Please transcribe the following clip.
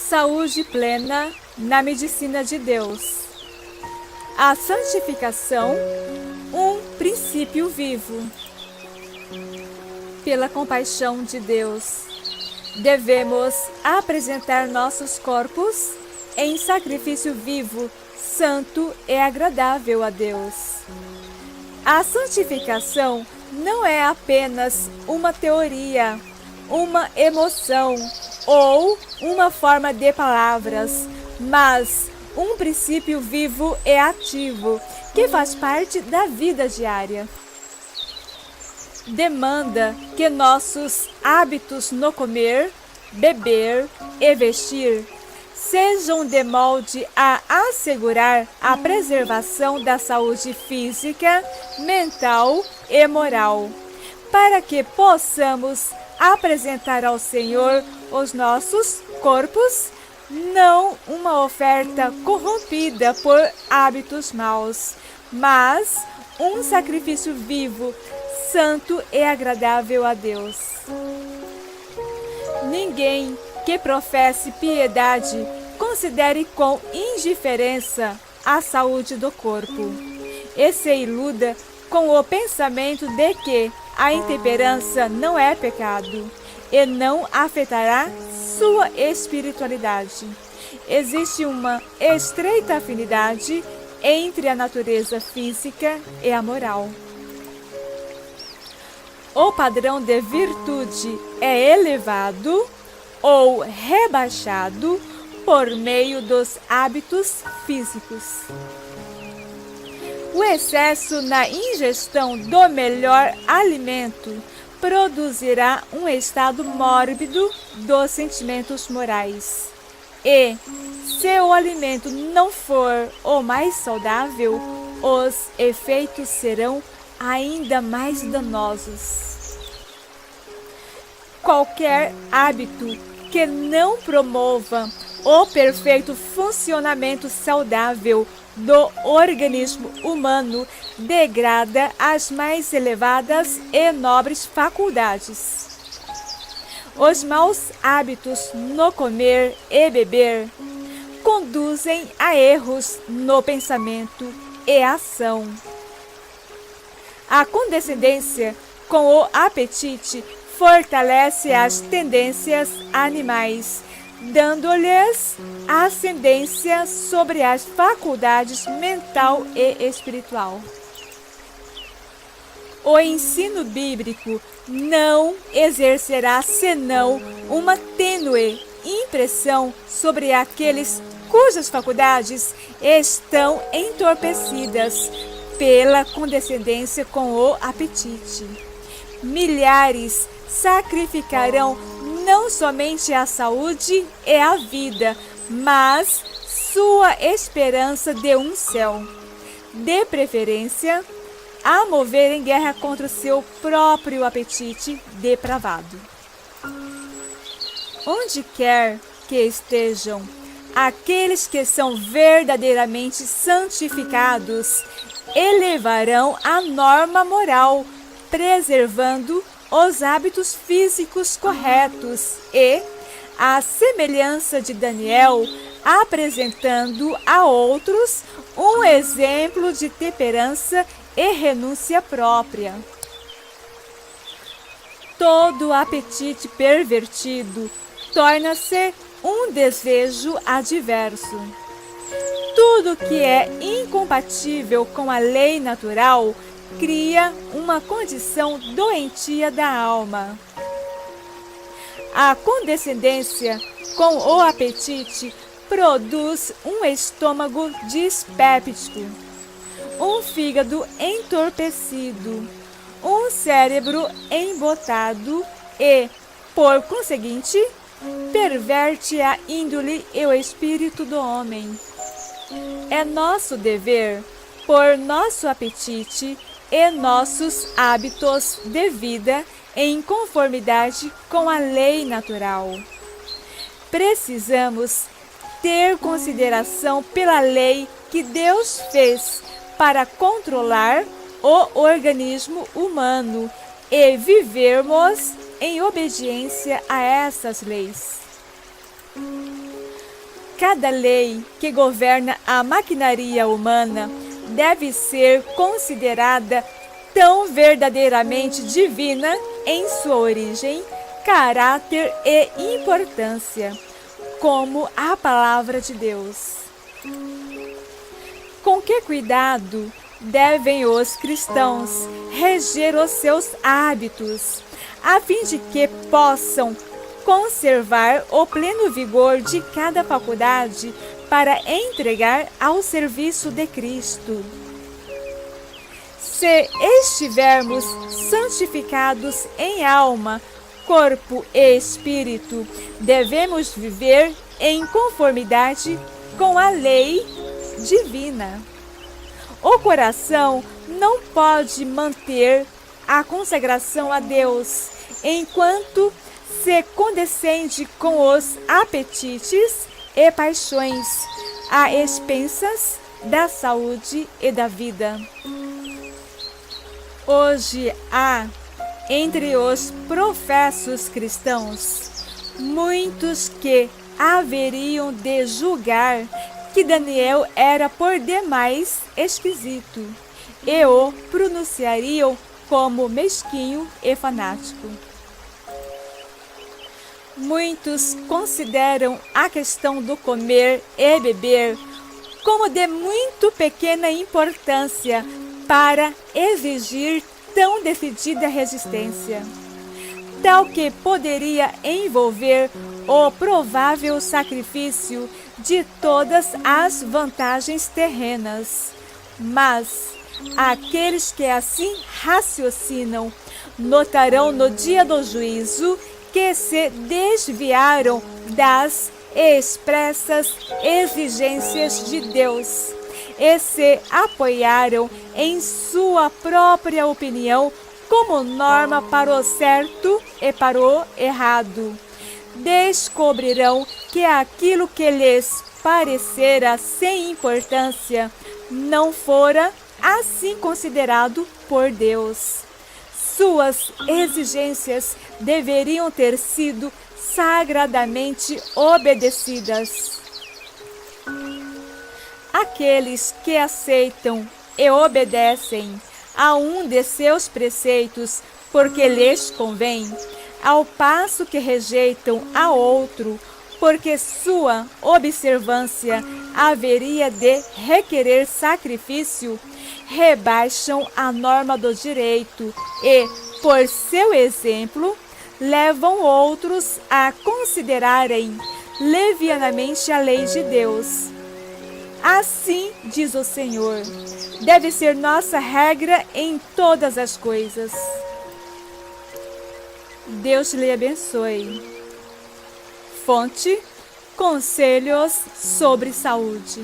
Saúde plena na medicina de Deus. A santificação, um princípio vivo. Pela compaixão de Deus, devemos apresentar nossos corpos em sacrifício vivo, santo e agradável a Deus. A santificação não é apenas uma teoria, uma emoção ou uma forma de palavras, mas um princípio vivo e ativo que faz parte da vida diária. Demanda que nossos hábitos no comer, beber e vestir sejam de molde a assegurar a preservação da saúde física, mental e moral, para que possamos apresentar ao Senhor os nossos corpos, não uma oferta corrompida por hábitos maus, mas um sacrifício vivo, santo e agradável a Deus. Ninguém que professe piedade considere com indiferença a saúde do corpo e se iluda com o pensamento de que a intemperança não é pecado e não afetará sua espiritualidade. Existe uma estreita afinidade entre a natureza física e a moral. O padrão de virtude é elevado ou rebaixado por meio dos hábitos físicos. O excesso na ingestão do melhor alimento produzirá um estado mórbido dos sentimentos morais. E, se o alimento não for o mais saudável, os efeitos serão ainda mais danosos. Qualquer hábito que não promova o perfeito funcionamento saudável do organismo humano degrada as mais elevadas e nobres faculdades. Os maus hábitos no comer e beber conduzem a erros no pensamento e ação. A condescendência com o apetite fortalece as tendências animais, dando-lhes ascendência sobre as faculdades mental e espiritual. O ensino bíblico não exercerá senão uma tênue impressão sobre aqueles cujas faculdades estão entorpecidas pela condescendência com o apetite. Milhares sacrificarão não somente a saúde e a vida, mas sua esperança de um céu, de preferência, a mover em guerra contra o seu próprio apetite depravado. Onde quer que estejam, aqueles que são verdadeiramente santificados elevarão a norma moral, preservando os hábitos físicos corretos e, à semelhança de Daniel, apresentando a outros um exemplo de temperança e renúncia própria. Todo apetite pervertido torna-se um desejo adverso. Tudo que é incompatível com a lei natural cria uma condição doentia da alma. A condescendência com o apetite produz um estômago dispéptico, um fígado entorpecido, um cérebro embotado e, por conseguinte, perverte a índole e o espírito do homem. É nosso dever, por nosso apetite e nossos hábitos de vida em conformidade com a lei natural. Precisamos ter consideração pela lei que Deus fez para controlar o organismo humano e vivermos em obediência a essas leis. Cada lei que governa a maquinaria humana deve ser considerada tão verdadeiramente divina em sua origem, caráter e importância, como a palavra de Deus. Com que cuidado devem os cristãos reger os seus hábitos, a fim de que possam conservar o pleno vigor de cada faculdade para entregar ao serviço de Cristo. Se estivermos santificados em alma, corpo e espírito, devemos viver em conformidade com a lei divina. O coração não pode manter a consagração a Deus enquanto se condescende com os apetites e paixões, a expensas da saúde e da vida. Hoje há, entre os professos cristãos, muitos que haveriam de julgar que Daniel era por demais esquisito e o pronunciariam como mesquinho e fanático. Muitos consideram a questão do comer e beber como de muito pequena importância para exigir tão decidida resistência, tal que poderia envolver o provável sacrifício de todas as vantagens terrenas. Mas aqueles que assim raciocinam notarão no dia do juízo que se desviaram das expressas exigências de Deus e se apoiaram em sua própria opinião como norma para o certo e para o errado. Descobrirão que aquilo que lhes parecera sem importância não fora assim considerado por Deus. Suas exigências deveriam ter sido sagradamente obedecidas. Aqueles que aceitam e obedecem a um de seus preceitos porque lhes convém, ao passo que rejeitam a outro porque sua observância haveria de requerer sacrifício, rebaixam a norma do direito e, por seu exemplo, levam outros a considerarem levianamente a lei de Deus. Assim diz o Senhor, deve ser nossa regra em todas as coisas. Deus lhe abençoe. Fonte: Conselhos sobre Saúde.